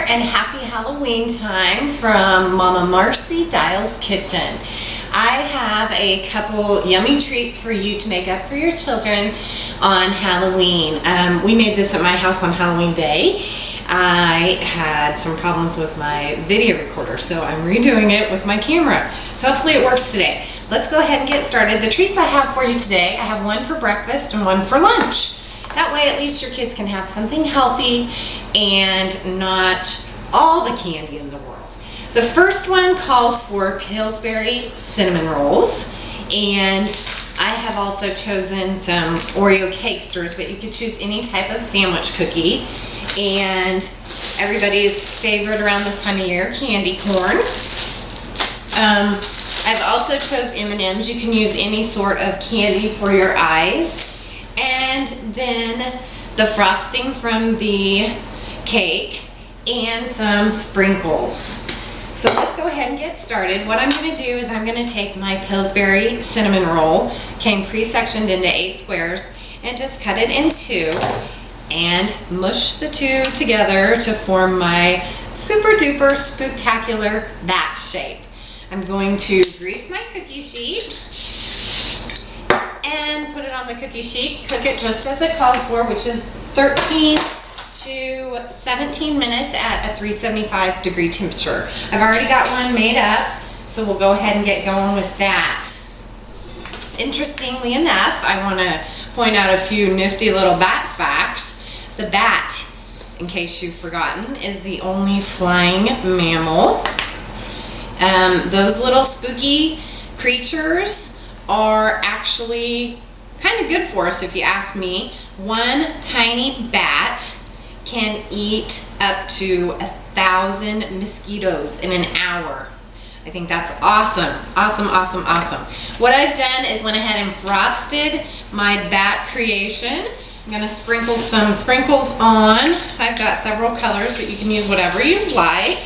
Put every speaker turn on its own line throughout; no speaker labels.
and happy Halloween time from Mama Marcy Dial's Kitchen. I have a couple yummy treats for you to make up for your children on Halloween. We made this at my house on Halloween Day. I had some problems with my video recorder, so I'm redoing it with my camera. So hopefully it works today. Let's go ahead and get started. The treats I have for you today, I have one for breakfast and one for lunch. That way at least your kids can have something healthy and not all the candy in the world. The first one calls for Pillsbury cinnamon rolls, and I have also chosen some Oreo cakesters, but you could choose any type of sandwich cookie. And everybody's favorite around this time of year, candy corn. I've also chose M&Ms. You can use any sort of candy for your eyes. And then the frosting from the cake and some sprinkles. So let's go ahead and get started. What I'm going to do is I'm going to take my Pillsbury cinnamon roll, came pre-sectioned into 8 squares, and just cut it in 2 and mush the 2 together to form my super duper spooktacular bat shape. I'm going to grease my cookie sheet and put it on the cookie sheet. Cook it just as it calls for, which is 13 to 17 minutes at a 375 degree temperature. I've already got one made up, so we'll go ahead and get going with that. Interestingly enough, I want to point out a few nifty little bat facts. The bat, in case you've forgotten, is the only flying mammal. Those little spooky creatures are actually kind of good for us, if you ask me. One tiny bat can eat up to 1,000 mosquitoes in an hour. I think that's awesome. Awesome, awesome, awesome. What I've done is went ahead and frosted my bat creation. I'm going to sprinkle some sprinkles on. I've got several colors, but you can use whatever you like.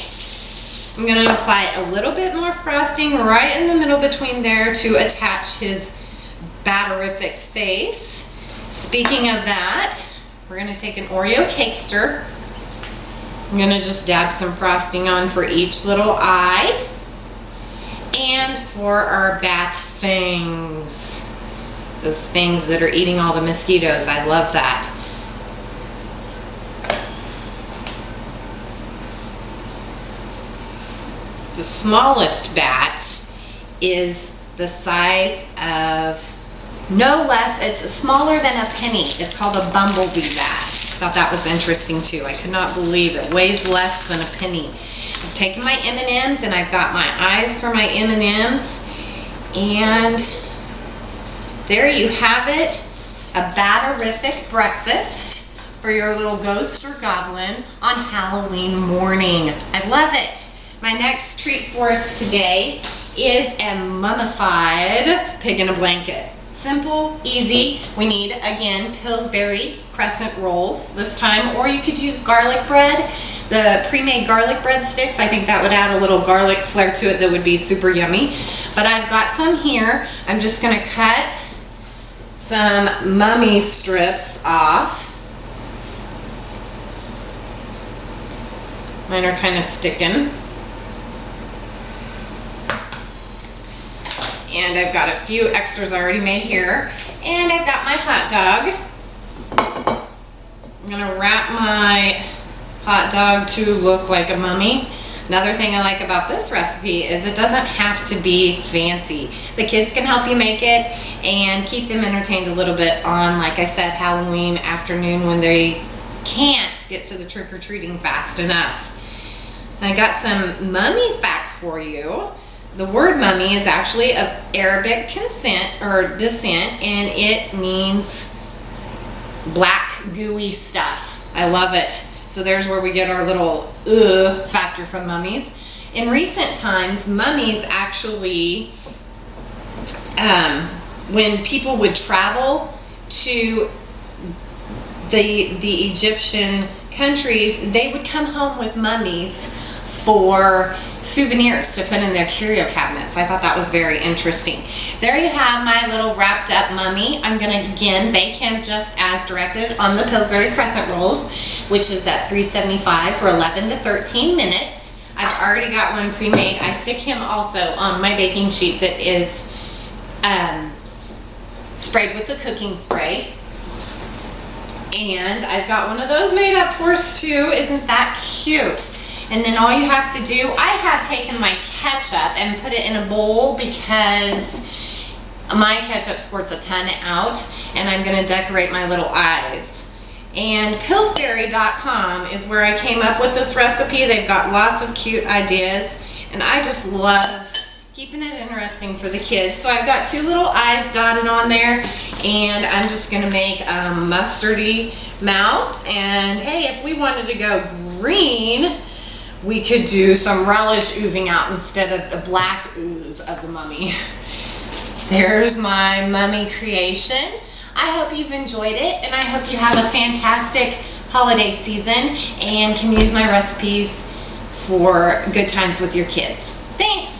I'm going to apply a little bit more frosting right in the middle between there to attach his batterific face. Speaking of that, we're going to take an Oreo cakester. I'm going to just dab some frosting on for each little eye. And for our bat fangs. Those fangs that are eating all the mosquitoes. I love that. The smallest bat is the size of no less, it's smaller than a penny. It's called a bumblebee bat. Thought that was interesting too. I could not believe it weighs less than a penny. I've taken my M&Ms and I've got my eyes for my M&Ms. And there you have it. A batterific breakfast for your little ghost or goblin on Halloween morning. I love it. My next treat for us today is a mummified pig in a blanket. Simple, easy. We need, again, Pillsbury Crescent rolls this time, or you could use garlic bread, the pre-made garlic bread sticks. I think that would add a little garlic flair to it that would be super yummy. But I've got some here. I'm just going to cut some mummy strips off. Mine are kind of sticking. And I've got a few extras already made here. And I've got my hot dog. I'm going to wrap my hot dog to look like a mummy. Another thing I like about this recipe is it doesn't have to be fancy. The kids can help you make it and keep them entertained a little bit on, like I said, Halloween afternoon when they can't get to the trick-or-treating fast enough. I got some mummy facts for you. The word mummy is actually of Arabic descent, and it means black gooey stuff. I love it. So there's where we get our little factor from mummies. In recent times, mummies actually, when people would travel to the Egyptian countries, they would come home with mummies for souvenirs to put in their curio cabinets. I thought that was very interesting. There you have my little wrapped up mummy. I'm going to again bake him just as directed on the Pillsbury Crescent rolls, which is at 375 for 11 to 13 minutes. I've already got one pre-made. I stick him also on my baking sheet that is sprayed with the cooking spray. And I've got one of those made up for us too. Isn't that cute? And then all you have to do, I have taken my ketchup and put it in a bowl because my ketchup squirts a ton out, and I'm going to decorate my little eyes. And Pillsbury.com is where I came up with this recipe. They've got lots of cute ideas, and I just love keeping it interesting for the kids. So I've got two little eyes dotted on there, and I'm just going to make a mustardy mouth. And hey, if we wanted to go green, we could do some relish oozing out instead of the black ooze of the mummy. There's my mummy creation. I hope you've enjoyed it, and I hope you have a fantastic holiday season and can use my recipes for good times with your kids. Thanks!